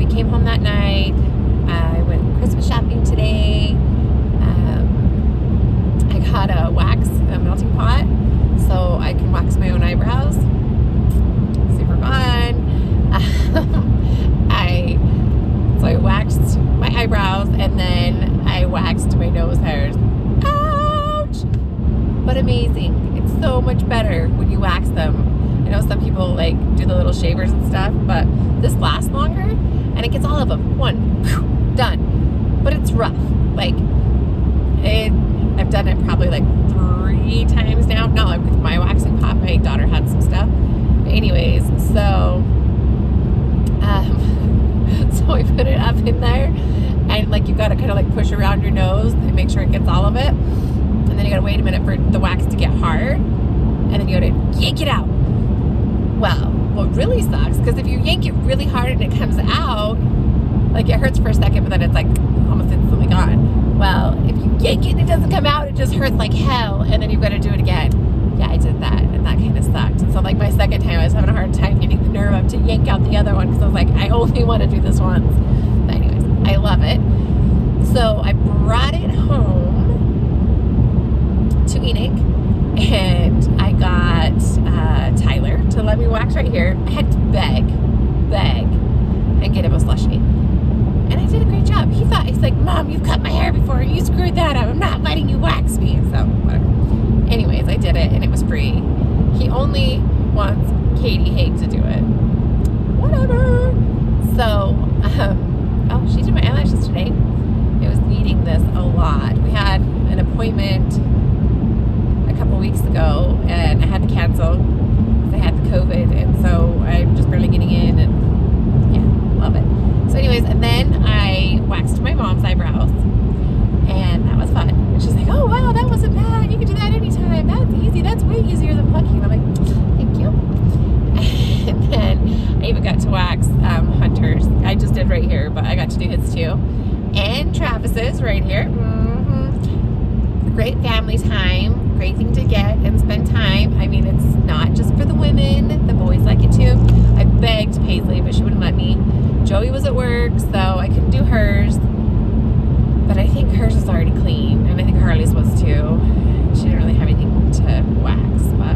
came home that night. I went Christmas shopping today. I got a melting pot, so I can wax my own eyebrows. Super fun. So I waxed my eyebrows, and then I waxed my nose hairs. Ouch! But amazing. It's so much better when you wax them. I know some people like do the little shavers and stuff, but this lasts longer, and it gets all of them. One, done. But it's rough. I've done it probably like 3 times now. Not like with my waxing pot. My daughter had some stuff. But anyways, so I put it up in there, and like you got to kind of like push around your nose and make sure it gets all of it, and then you got to wait a minute for the wax to get hard, and then you got to yank it out. Well, what really sucks, because if you yank it really hard and it comes out, like it hurts for a second, but then it's like almost instantly gone. Well, if you yank it and it doesn't come out, it just hurts like hell, and then you've got to do it again. Yeah, I did that, and that kind of sucked. And so like my second time, I was having a hard time getting the nerve up to yank out the other one, because I was like, I only want to do this once. But anyways, I love it. So I brought it home to Enoch, and I got Tyler to let me wax right here. I had to beg, and get him a slushie. And I did a great job. He's like, Mom, you've cut my hair before, and you screwed that up. I'm not letting you wax me. So, whatever. Anyways, I did it, and it was free. He only wants Katie Haig to do it. Whatever. So, she did my eyelashes today. I was needing this a lot. We had an appointment a couple weeks ago, and I had to cancel because I had the COVID, and so I'm just barely getting in, and yeah, love it. So anyways, and then I waxed my mom's eyebrows, and that was fun. And she's like, oh wow, that wasn't bad. You can do that anytime. That's easy. That's way easier than plucking. And I'm like, thank you. And then I even got to wax Hunter's. I just did right here, but I got to do his too. And Travis's right here. Mm-hmm. Great family time. Great thing to get and spend time. I mean, it's not just for the women. The boys like it too. I begged Paisley, but she wouldn't let me. Joey was at work, so I couldn't do hers. But I think hers is already clean, and I think Harley's was too. She didn't really have anything to wax, but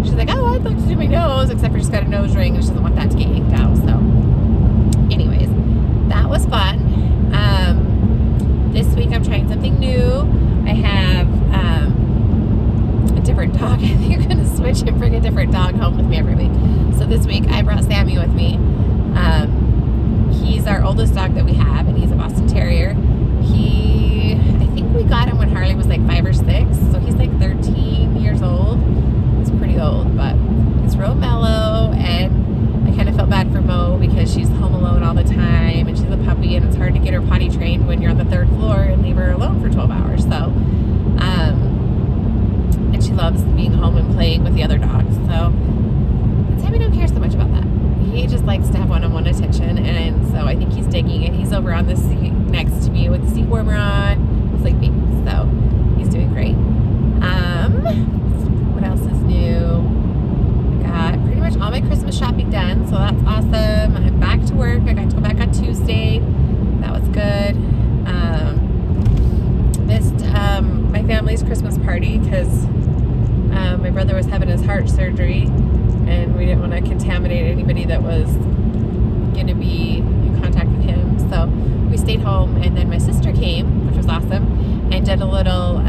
she's like, oh, I'd like to do my nose, except for she's got a nose ring, and she doesn't want that to get yanked out. So anyways, that was fun. This week I'm trying something new. I have a different dog. I think I'm going to switch and bring a different dog home with me every week. So this week I brought Sammy with me. He's our oldest dog that we have, and he's a Boston Terrier. I think we got him when Harley was like 5 or 6, so he's like 13 years old. He's pretty old, but he's real mellow, and I kind of felt bad for Mo because she's home alone all the time, and she's a puppy, and it's hard to get her potty trained when you're on the 3rd floor and leave her alone for 12 hours. So, and she loves being home and playing with the other dogs. So, Sammy don't care so much about that. He just likes to have one-on-one attention, and so I think he's digging it. He's over on the seat next to me with the seat warmer on, sleeping. So he's doing great. What else is new? I got pretty much all my Christmas shopping done, so that's awesome. I'm back to work. I got to go back on Tuesday. That was good. Missed my family's Christmas party because my brother was having his heart surgery, and we didn't want to contaminate anybody that was going to be in contact with him. So we stayed home, and then my sister came, which was awesome, and did a little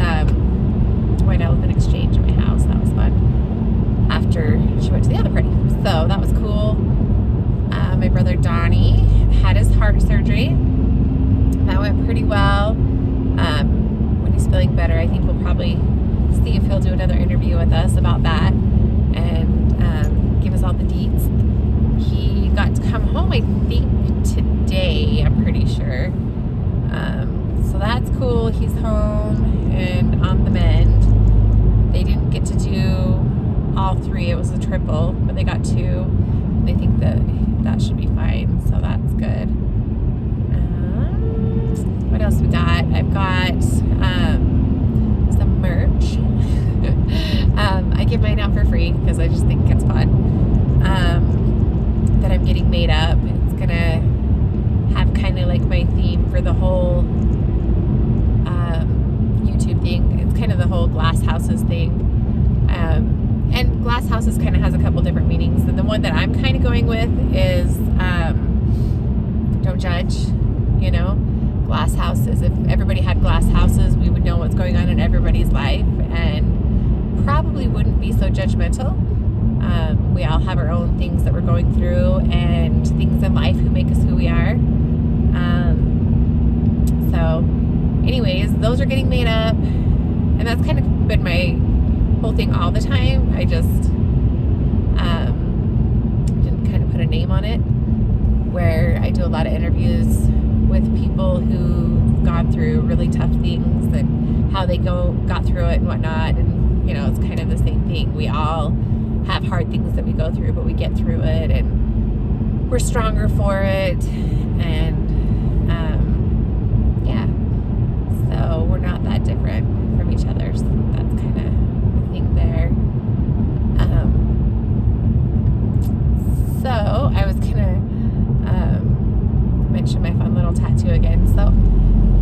white elephant exchange at my house. That was fun after she went to the other party. So that was cool. My brother Donnie had his heart surgery. That went pretty well. When he's feeling better, I think we'll probably see if he'll do another interview with us about that, and give us all the deets. He got to come home, I think, today, I'm pretty sure. So that's cool. He's home and on the mend. They didn't get to do all 3. It was a triple, but they got 2. And I think that should be fine. So that's good. What else we got? I've got some merch. I give mine out for free because I just think it's fun. That I'm getting made up. It's gonna like my theme for the whole YouTube thing. It's kind of the whole glass houses thing. And glass houses kind of has a couple different meanings. And the one that I'm kind of going with is don't judge, you know. Glass houses. If everybody had glass houses, we would know what's going on in everybody's life and probably wouldn't be so judgmental. We all have our own things that we're going through and things in life who make us who we are. So anyways, those are getting made up, and that's kind of been my whole thing all the time. I just didn't kind of put a name on it, where I do a lot of interviews with people who've gone through really tough things and how they got through it and whatnot. And you know, it's kind of the same thing. We all have hard things that we go through, but we get through it and we're stronger for it. And yeah, so we're not that different from each other. So that's kind of the thing there. So I was gonna mention my fun little tattoo again. So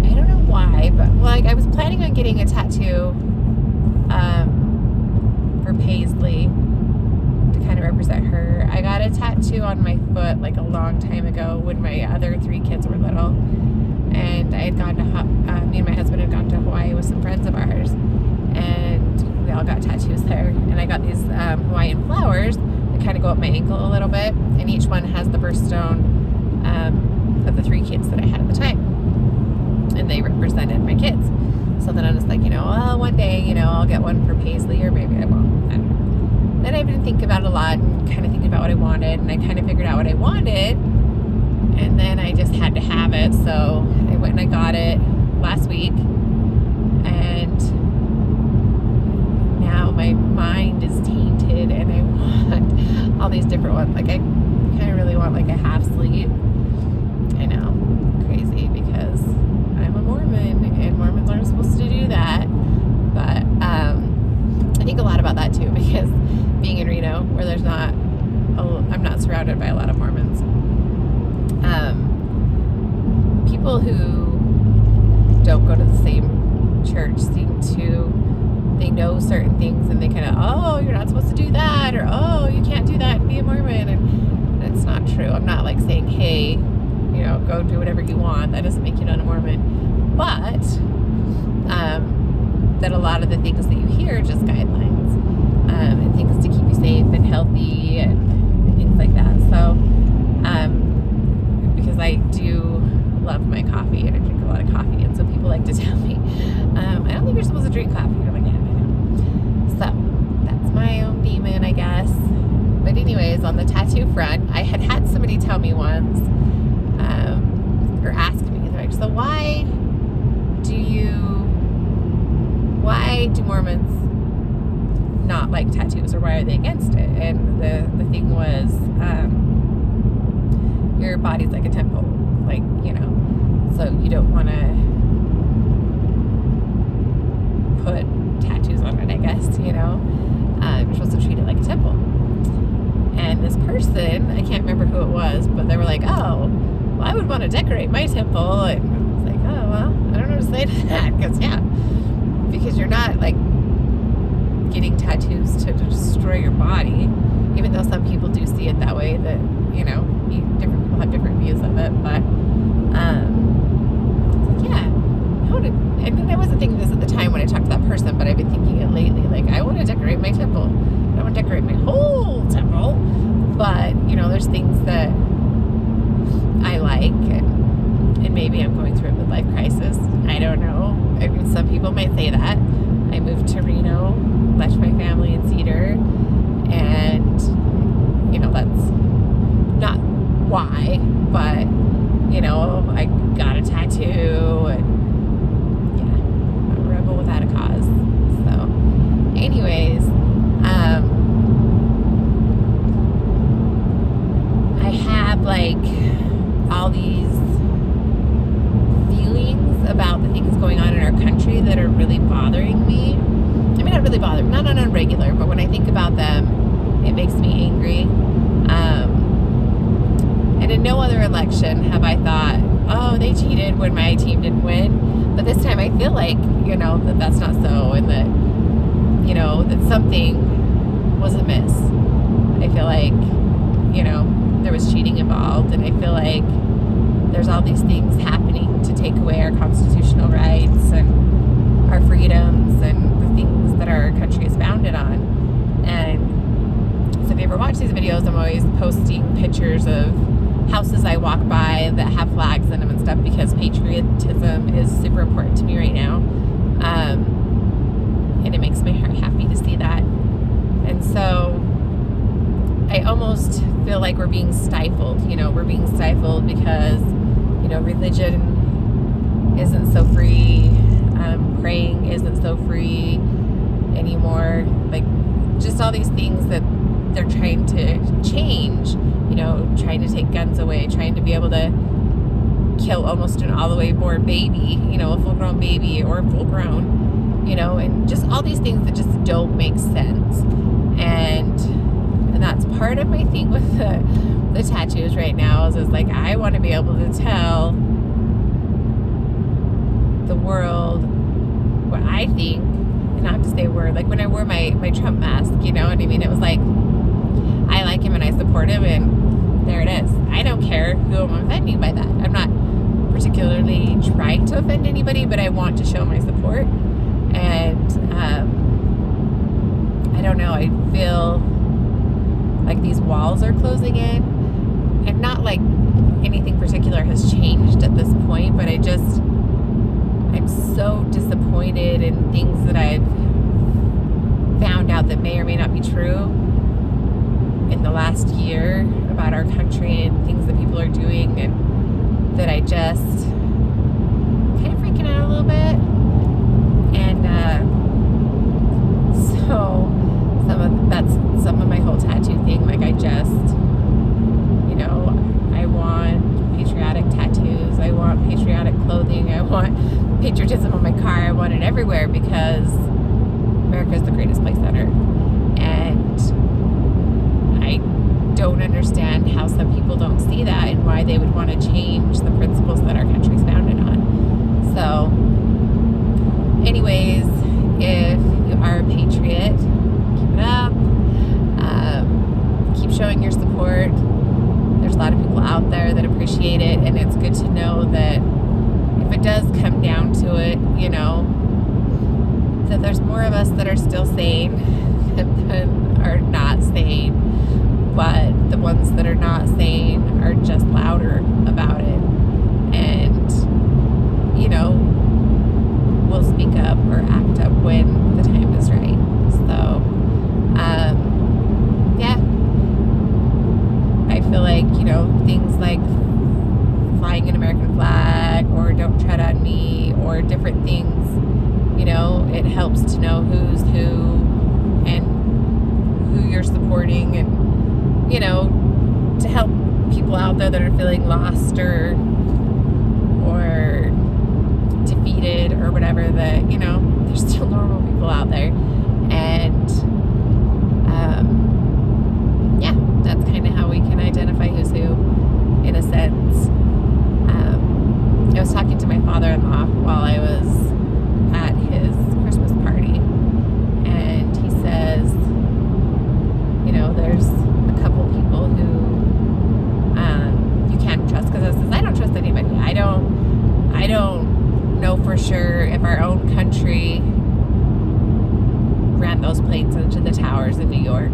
I don't know why, but like I was planning on getting a tattoo for Paisley to kind of represent her. I got a tattoo on my foot like a long time ago when my other 3 kids were little, and I had gone to me and my husband had gone to Hawaii with some friends of ours, and we all got tattoos there. And I got these Hawaiian flowers that kind of go up my ankle a little bit, and each one has the birthstone of the 3 kids that I had at the time, and they represented my kids. So then I was like, you know, well, one day, you know, I'll get one for Paisley, or maybe I won't. I don't know. Then I've been thinking about it a lot and kind of thinking about what I wanted, and I kind of figured out what I wanted, and then I just had to have it. So I went and I got it last week, and now my mind is tainted, and I want all these different ones. Like I kind of really want like a half sleeve. I know, crazy, because I'm a Mormon and Mormons aren't supposed to do that. But I think a lot about that too, because being in Reno, where I'm not surrounded by a lot of Mormons. People who don't go to the same church they know certain things, and they kind of, oh, you're not supposed to do that, or oh, you can't do that and be a Mormon, and it's not true. I'm not like saying, hey, you know, go do whatever you want. That doesn't make you not a Mormon. But that a lot of the things that you hear are just guidelines, and things to keep you safe and healthy and things like that. So because I do love my coffee and I drink a lot of coffee, and so people like to tell me, I don't think you're supposed to drink coffee. I'm like, yeah, I know. So that's my own demon, I guess. But anyways, on the tattoo front, I had somebody tell me once, or ask me, they're like, so why do Mormons not like tattoos, or why are they against it? And the thing was, your body's like a temple, like, you know, so you don't want to put tattoos on it, I guess, you know. You're supposed to treat it like a temple. And this person, I can't remember who it was, but they were like, oh, well, I would want to decorate my temple. And I was like, oh, well, I don't know what to say to that, because you're not like getting tattoos to destroy your body, even though some people do see it that way, that, you know, different people have different views of it. But yeah, and then I wasn't thinking this at the time when I talked to that person, but I've been thinking it lately. Like, I want to decorate my temple. I don't want to decorate my whole temple, but you know, there's things that I like, and maybe I'm going through a midlife crisis. I don't know. I mean, some people might say that. I moved to Reno, left my family in Cedar, and you know, that's not why, but you know, I got a tattoo, and yeah, I'm a rebel without a cause. So anyways, I have like all these feelings about the things going on in our country that are really bothering me. I mean, not really bothering, not on a regular, but when I think about them, it makes me angry. And in no other election have I thought, oh, they cheated when my team didn't win. But this time I feel like, that that's not so, and that, that something was amiss. I feel like, there was cheating involved, and I feel like there's all these things happening to take away our constitutional rights and our freedoms and the things that our country is founded on. And so if you ever watch these videos, I'm always posting pictures of houses I walk by that have flags in them and stuff, because patriotism is super important to me right now. And it makes my heart happy to see that. And so I almost feel like we're being stifled. We're being stifled because, religion isn't so free. Praying isn't so free anymore. Like, just all these things that they're trying to change, trying to take guns away, trying to be able to kill almost an all the way born baby, a full grown baby or full grown, and just all these things that just don't make sense. And that's part of my thing with the tattoos right now is like, I want to be able to tell the world what I think, and not to say word. Like when I wore my Trump mask, you know what I mean? It was like, I like him and I support him, and there it is. I don't care who I'm offending by that. I'm not particularly trying to offend anybody, but I want to show my support. And I don't know, I feel like these walls are closing in, and not like anything particular has changed at this point, but I'm so disappointed in things that I've found out that may or may not be true in the last year about our country and things that people are doing, and that I just kind of freaking out a little bit. And so that's some of my whole tattoo thing. Like I want patriotic tattoos. I want patriotic clothing. I want patriotism on my car. I want it everywhere, because America is the greatest place on earth. And I don't understand how some people don't see that, and why they would want to change the principles that our country is founded on. So anyways, if you are a patriot, keep it up. Keep showing your support. There's a lot of people out there that appreciate it, and it's good to know that if it does come down to it, that there's more of us that are still sane than are not sane. But the ones that are not sane are just louder about it. And, we'll speak up or act up when the time is right. So, yeah. I feel like, things like flying an American flag or don't tread on me or different things, it helps to know who's who and who you're supporting, and, to help people out there that are feeling lost or defeated or whatever, that, there's still normal people out there. And, yeah, that's kind of how we can identify who's who, in a sense. I was talking to my father-in-law while I was at his Christmas party, and he says, there's a couple people who you can't trust, because I says, I don't trust anybody. I don't know for sure if our own country ran those planes into the towers in New York.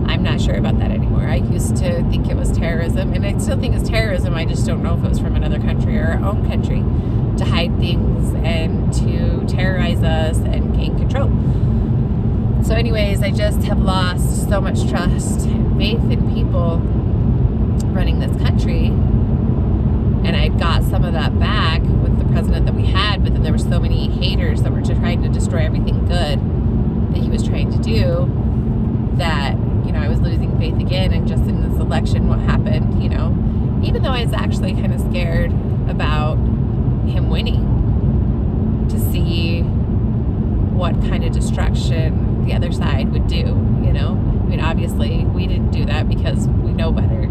I'm not sure about that anymore. I used to think it was terrorism, and I still think it's terrorism. I just don't know if it was from another country or our own country to hide things and to terrorize us and gain control. So anyways, I just have lost so much trust and faith in people running this country. And I got some of that back with the president that we had, but then there were so many haters that were trying to destroy everything good that he was trying to do, that, I was losing faith again. And just in this election, what happened, even though I was actually kind of scared about him winning, to see what kind of destruction the other side would do, obviously we didn't do that because we know better.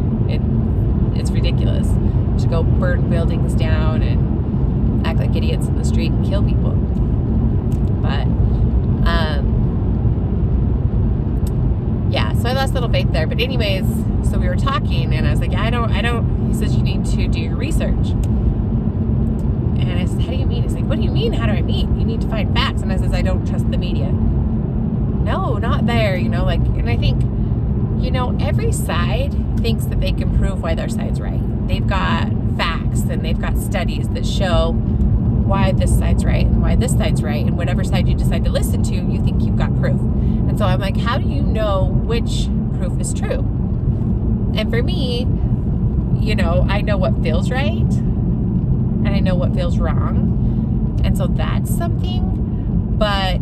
it's ridiculous to go burn buildings down and act like idiots in the street and kill people. But yeah, so I lost a little faith there. But anyways, so we were talking, and I was like, I don't. He says, you need to do your research. And I said, how do you mean? He's like, what do you mean? How do I mean? You need to find facts. And I says, I don't trust the media. No, not there. Like, and I think, every side thinks that they can prove why their side's right. They've got facts and they've got studies that show why this side's right and why this side's right. And whatever side you decide to listen to, you think you've got proof. And so I'm like, how do you know which proof is true? And for me, I know what feels right and I know what feels wrong. And so that's something. But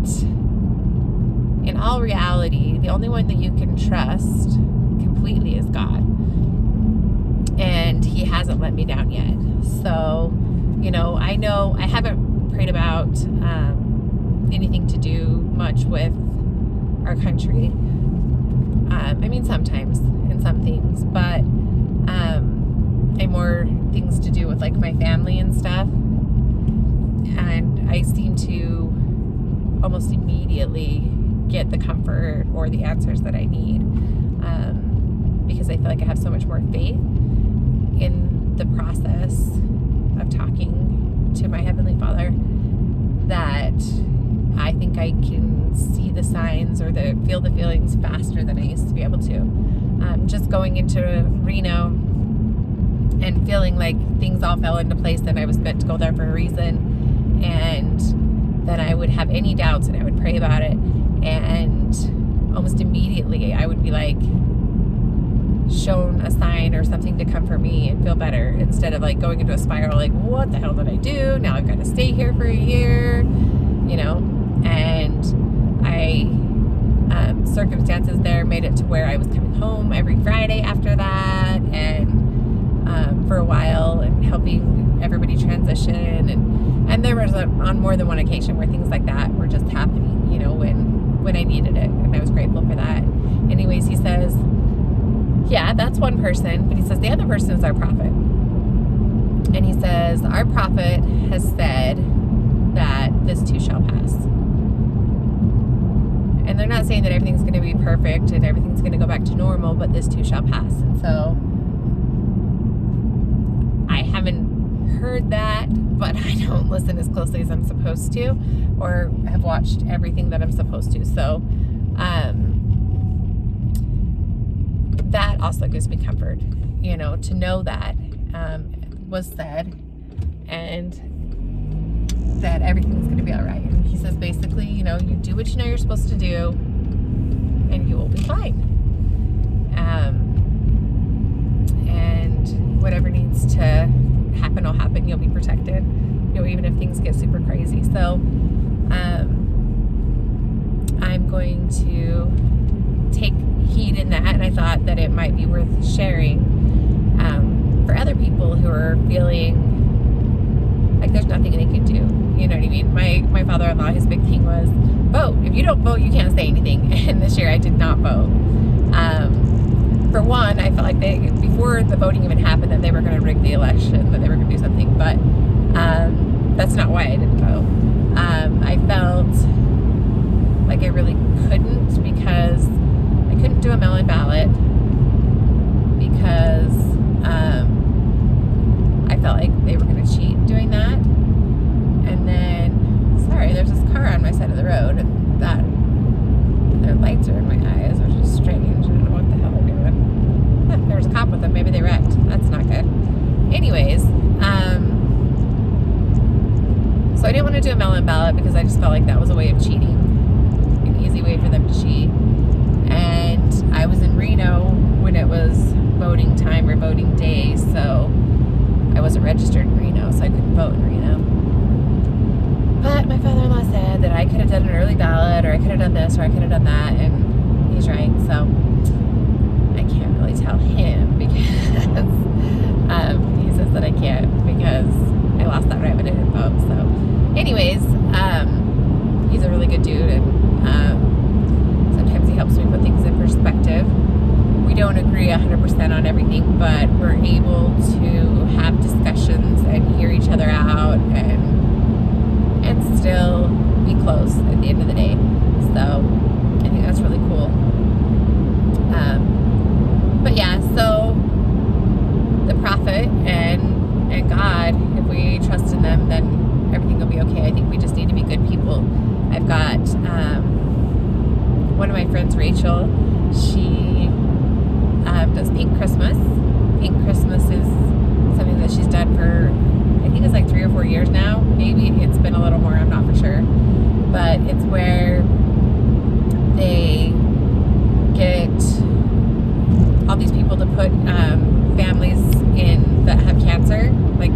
in all reality, the only one that you can trust completely is God. And He hasn't let me down yet. So, I know I haven't prayed about anything to do much with our country. Sometimes in some things, but more things to do with like my family and stuff. And I seem to almost immediately get the comfort or the answers that I need, because I feel like I have so much more faith in the process of talking to my Heavenly Father that I think I can see the signs or feel the feelings faster than I used to be able to. Just going into Reno and feeling like things all fell into place, and I was meant to go there for a reason, and then I would have any doubts and I would pray about it, and almost immediately I would be like shown a sign or something to comfort me and feel better, instead of like going into a spiral like, what the hell did I do? Now I've got to stay here for a year, and circumstances there made it to where I was coming home every Friday after that, and for a while, and helping everybody transition, and there was on more than one occasion where things like that were just happening, when I needed it, and I was grateful for that. Anyways, he says, yeah, that's one person, but he says the other person is our prophet. And he says, our prophet has said that this too shall pass. And they're not saying that everything's going to be perfect and everything's going to go back to normal, but this too shall pass. And so I haven't heard that, but I don't listen as closely as I'm supposed to, or have watched everything that I'm supposed to. So that also gives me comfort, to know that was said, and that everything's going to be all right. And he says basically, you do what you're supposed to do, and you will be fine. And whatever needs to happen will happen. You'll be protected, even if things get super crazy. So I'm going to take heed in that, and I thought that it might be worth sharing for other people who are feeling like there's nothing they can do. You know what I mean? My father-in-law, his big thing was vote. If you don't vote, you can't say anything. And this year I did not vote. For one, I felt like before the voting even happened, that they were going to rig the election, that they were going to do something. But that's not why I didn't vote. I felt like I really couldn't, because I couldn't do a mail-in ballot, because I felt like they were going to cheat doing that. And then, sorry, there's this car on my side of the road, and their lights are in my eyes, which is strange. I don't know what the hell they're doing. There's a cop with them. Maybe they wrecked. That's not good. Anyways, so I didn't want to do a mail-in ballot because I just felt like that was a way of cheating, an easy way for them to cheat. And I was in Reno when it was voting time or voting day, so I wasn't registered in Reno, so I couldn't vote in Reno. But my father-in-law said that I could have done an early ballot, or I could have done this, or I could have done that, and he's right. So I can't really tell him, because he says that I can't, because I lost that right when I didn't vote. So anyways, he's a really good dude, and sometimes he helps me put things in perspective. We don't don't agree 100% on everything, but we're able to have discussions and hear each other out and still be close at the end of the day. So I think that's really cool. But yeah, so the prophet and God, if we trust in them, then everything will be okay. I think we just need to be good people. I've got one of my friends, Rachel, she does Pink Christmas. Pink Christmas is something that she's done for, I think it's like 3 or 4 years now. Maybe it's been a little more, I'm not for sure. But it's where they get all these people to put families in that have cancer, like,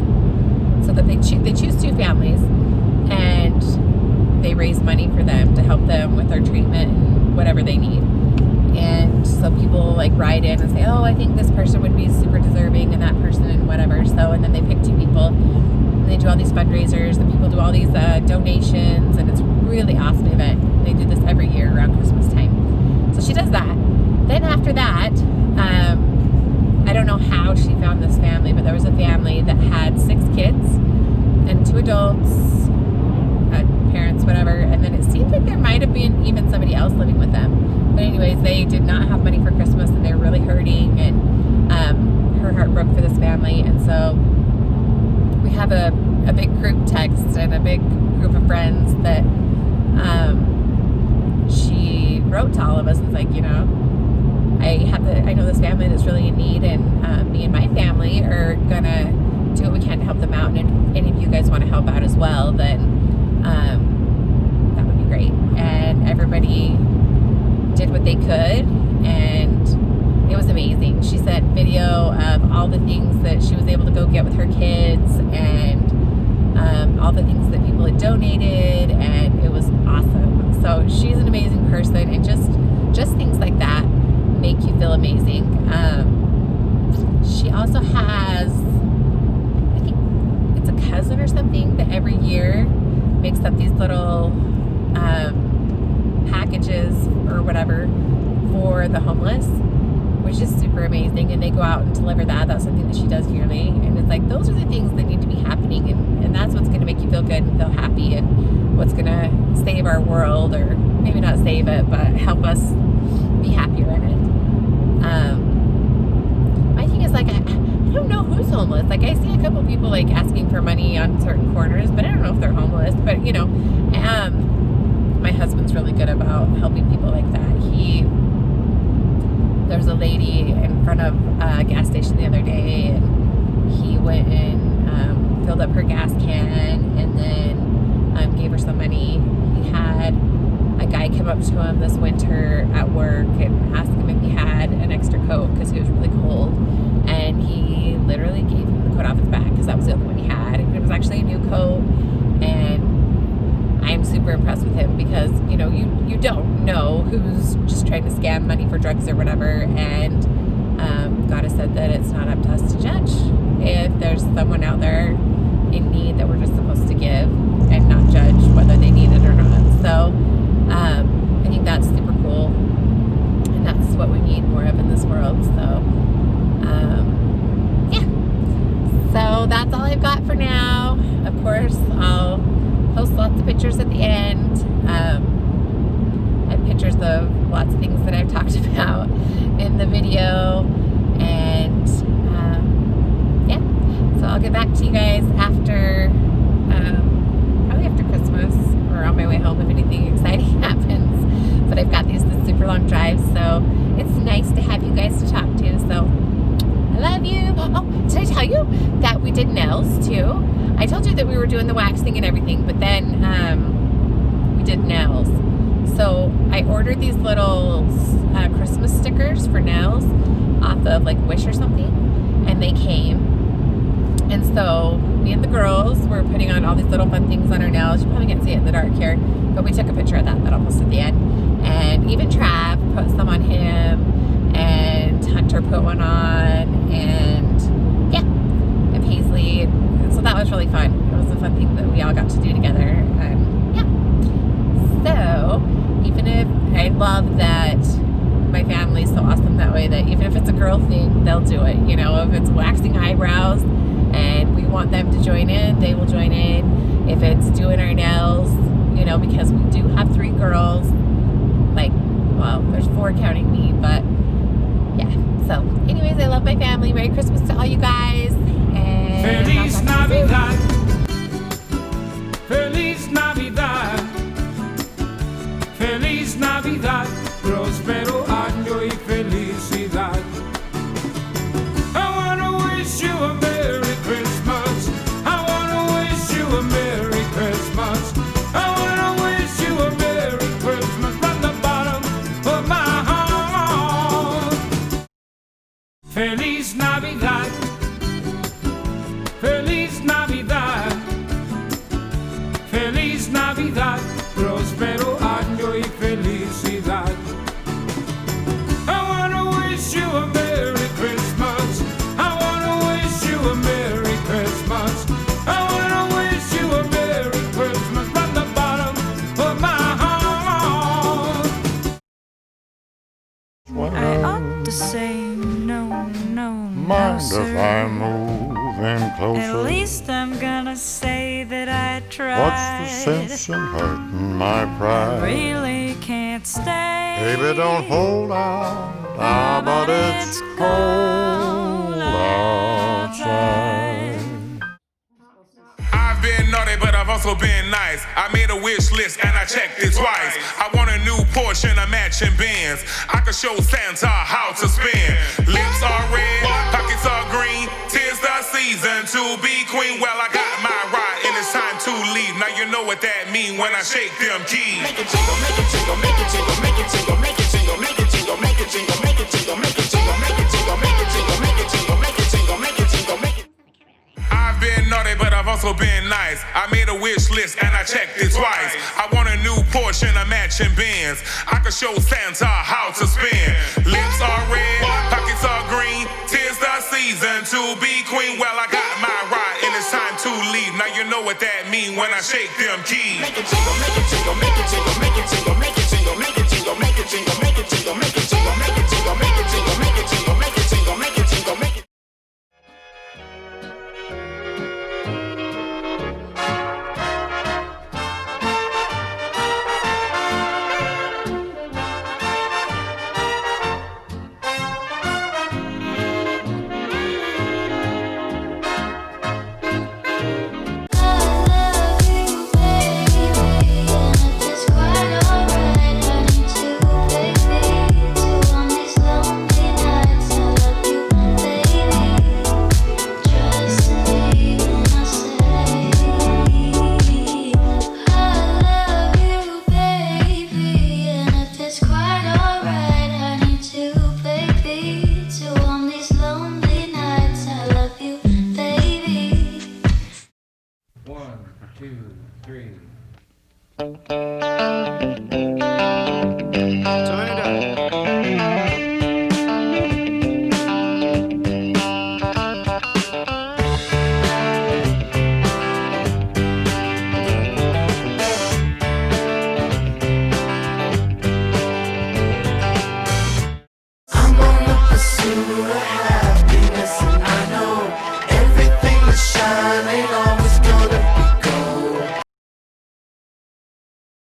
so that they choose 2 families, and they raise money for them to help them with their treatment and whatever they need. And so people like write in and say, oh, I think this person would be super deserving, and that person, and whatever. So, and then they pick 2 people, and they do all these fundraisers, and people do all these donations, and it's a really awesome event. They do this every year around Christmas time. So she does that. Then after that, I don't know how she found this family, but there was a family that had 6 kids and 2 adults, parents, whatever, and then it seemed like there might have been even somebody else living with them. But anyways, they did not have money for Christmas, and they were really hurting, and her heart broke for this family. And so we have a big group text and a big group of friends that she wrote to all of us and was like, you know, I know this family that's really in need, and me and my family are gonna do what we can to help them out, and if any of you guys want to help out as well, then that would be great. And everybody did what they could, and it was amazing. She sent video of all the things that she was able to go get with her kids, and all the things that people had donated, and it was awesome. So she's an amazing person, and just things like that make you feel amazing. She also has, I think it's a cousin or something, that every year makes up these little packages or whatever for the homeless, which is super amazing. And they go out and deliver that. That's something that she does yearly. And it's like, those are the things that need to be happening, and that's what's going to make you feel good and feel happy, and what's going to save our world, or maybe not save it, but help us be happier in it. My thing is, like, I don't know who's homeless. Like, I see a couple people like asking for money on certain corners, but I don't know if they're homeless. But you know, my husband's really good about helping people like that. There's a lady in front of a gas station the other day, and he went and filled up her gas can, and then gave her some money. He had a guy come up to him this winter at work and asked him if he had an extra coat because he was really cold, and he literally gave him the coat off his back because that was the only one he had. It was actually a new coat, and I'm super impressed with him because, you know, you don't know who's just trying to scam money for drugs or whatever, and God has said that it's not up to us to judge if there's someone out there in need, that we're just supposed to give and not judge whether they need it or not. So I think that's super cool, and that's what we need more of in this world. So yeah, so that's all I've got for now. Of course, I'll post lots of pictures at the end. I have pictures of lots of things that I've talked about in the video, and yeah, so I'll get back to you guys after probably after Christmas, or on my way home if anything exciting happens. But I've got this super long drive, so it's nice to have you guys to talk to. So I love you. Oh, did I tell you that we did nails too? I told you that we were doing the waxing and everything, but then we did nails. So I ordered these little Christmas stickers for nails off of like Wish or something, and they came. And so me and the girls were putting on all these little fun things on our nails. You probably can't see it in the dark here, but we took a picture of that I'll post at the end. And even Trav put some on him, and Hunter put one on, and yeah, and Paisley. And so that was really fun. It was a fun thing that we all got to do together. And yeah, so even if I love that my family's so awesome that way that even if it's a girl thing, they'll do it. You know, if it's waxing eyebrows and we want them to join in, they will join in. If it's doing our nails, you know, because we do have 3 girls, like, well, there's 4 counting me, but yeah. So anyways, I love my family. Merry Christmas to all you guys. And Feliz Navidad. Feliz Navidad. Feliz Navidad. Próspero año y felicidad. I wanna wish you a Merry Christmas. I wanna wish you a Merry Christmas. I wanna wish you a Merry Christmas from the bottom of my heart. Feliz Navidad. Feliz Navidad. Feliz Navidad. Próspero año y felicidad. I wanna wish you a Merry Christmas. I wanna wish you a Merry Christmas. I wanna wish you a Merry Christmas from the bottom of my heart. I ought to say no, no, Mind no, if sir. I'm moving closer? At least I'm gonna say that I tried. What's the sense in hurting my pride? Really can't stay. Baby, don't hold out. Ah, but it's cold outside. I've been naughty, but I've also been nice. I made a wish list and I checked it twice. I want a new Porsche and a matching Benz. I could show Santa how to spin. Lips are red, pockets are green. 'Tis the season to be queen. Well, I got my ride and it's time to leave. Now you know what that mean when I shake them keys. Make it jingle, make it jingle, make it jingle, make it jingle, make it jingle, make it jingle, make it jingle, make it jingle, make it jingle, make it jingle, make it jingle, make it jingle, make it jingle, make it jingle, make it. I've been naughty, but I've also been nice. I made a wish list and I checked it twice. I want a new Porsche and a matching Benz. I could show Santa how to spin. Lips are red, pockets are green. 'Tis the season to be queen. Well, I got my ride and it's time to leave. Now you know what that mean when I shake them keys. Make it jingle, make it jingle, make it jingle, make it jingle, make it jingle, make it jingle, make it jingle, make it jingle, make it jingle, make it jingle, make it jingle, make it jingle, make it jingle, make it jingle, make it. One, two, three. Turn it up. I'm on the pursuit of happiness, and I know everything that's shining on